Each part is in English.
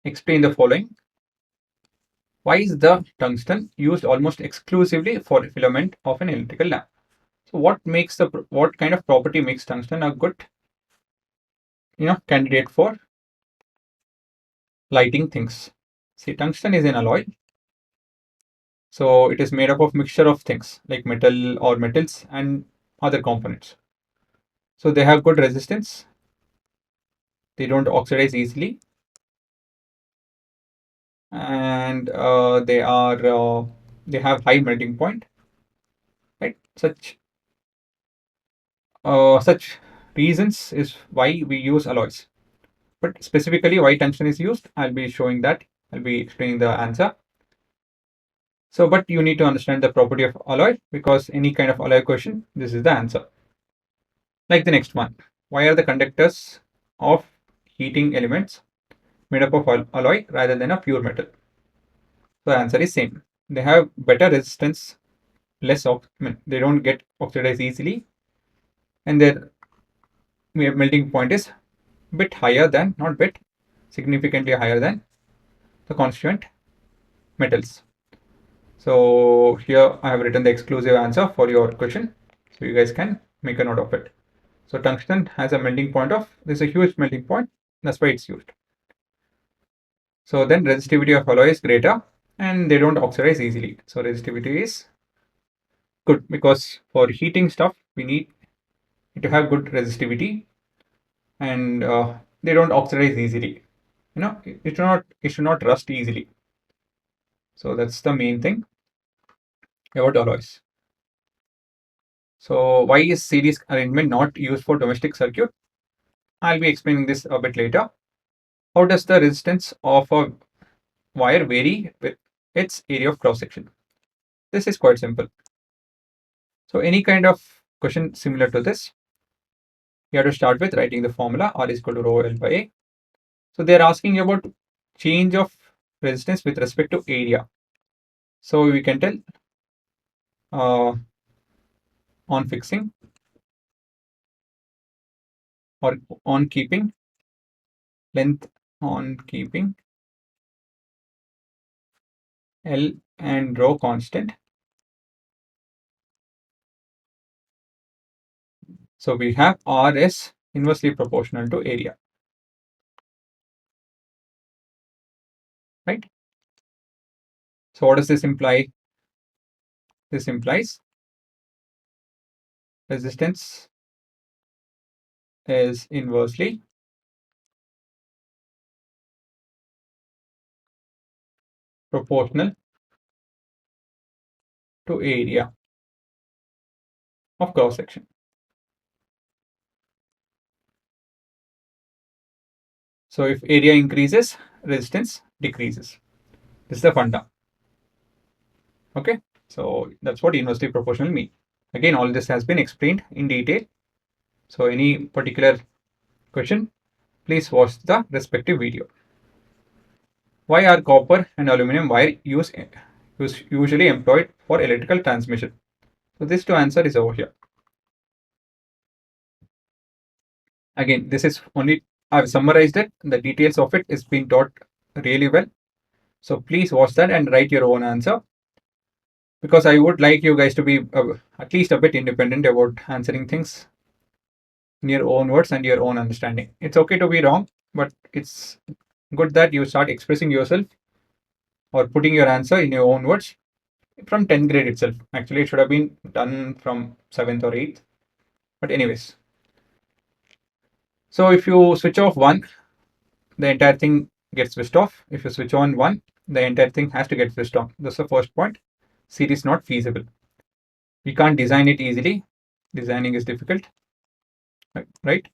explain the following. Why is the tungsten used almost exclusively for filament of an electrical lamp? So what kind of property makes tungsten a good candidate for lighting things? See, tungsten is an alloy, so it is made up of mixture of things like metal or metals and other components. So they have good resistance, they don't oxidize easily, and they have high melting point, right? Such reasons is why we use alloys. But specifically why tungsten is used, I'll be showing that. I'll be explaining the answer. So, but you need to understand the property of alloy, because any kind of alloy question, this is the answer. Like the next one, why are the conductors of heating elements made up of alloy rather than a pure metal? So the answer is same. They have better resistance, they don't get oxidized easily, and their melting point is bit higher than, not bit, significantly higher than the constituent metals. So here I have written the exclusive answer for your question, so you guys can make a note of it. So tungsten has a melting point of, there's a huge melting point, that's why it's used. So then resistivity of alloy is greater and they don't oxidize easily. So resistivity is good, because for heating stuff we need it to have good resistivity, and they don't oxidize easily. It should not rust easily. So that's the main thing about alloys. So why is series arrangement not used for domestic circuit? I'll be explaining this a bit later. How does the resistance of a wire vary with its area of cross section? This is quite simple. So any kind of question similar to this, you have to start with writing the formula R is equal to rho L by A. So they're asking about change of resistance with respect to area. So we can tell on fixing or on keeping, length on keeping, L and rho constant. So we have R is inversely proportional to area, right? So what does this imply? This implies resistance is inversely proportional to area of cross section. So if area increases, resistance decreases. This is the funda. Okay, so that's what inversely proportional means. Again, all this has been explained in detail. So any particular question, please watch the respective video. Why are copper and aluminum wire usually employed for electrical transmission? So this to answer is over here. Again, this is only, I've summarized it. The details of it is being taught really well. So please watch that and write your own answer, because I would like you guys to be at least a bit independent about answering things in your own words and your own understanding. It's okay to be wrong, but it's good that you start expressing yourself or putting your answer in your own words from 10th grade itself. Actually, it should have been done from 7th or 8th. But anyways, so if you switch off one, the entire thing gets switched off. If you switch on one, the entire thing has to get switched on. That's the first point. Series not feasible. We can't design it easily. Designing is difficult, right?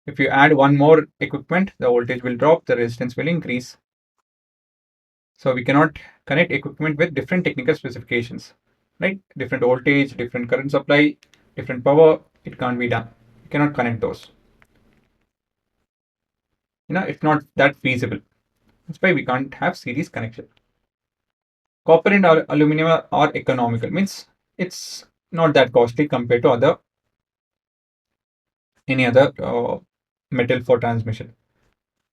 If you add one more equipment, the voltage will drop, the resistance will increase. So we cannot connect equipment with different technical specifications, right? Different voltage, different current supply, different power. It can't be done. You cannot connect those. It's not that feasible. That's why we can't have series connection. Copper and aluminum are economical, means it's not that costly compared to any other metal for transmission.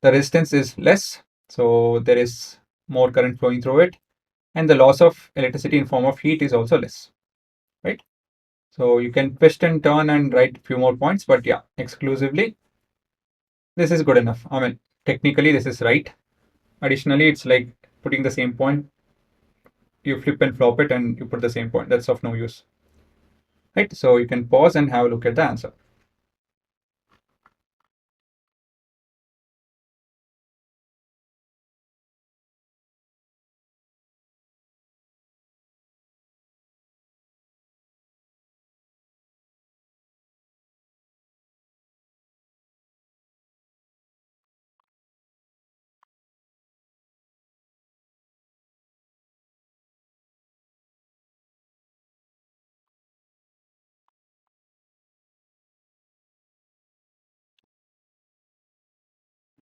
the resistance is less, so there is more current flowing through it, and the loss of electricity in form of heat is also less, right? So you can twist and turn and write a few more points, but yeah, exclusively, this is good enough. I mean, technically this is right. Additionally, it's like putting the same point, you flip and flop it and you put the same point. That's of no use, right? So you can pause and have a look at the answer.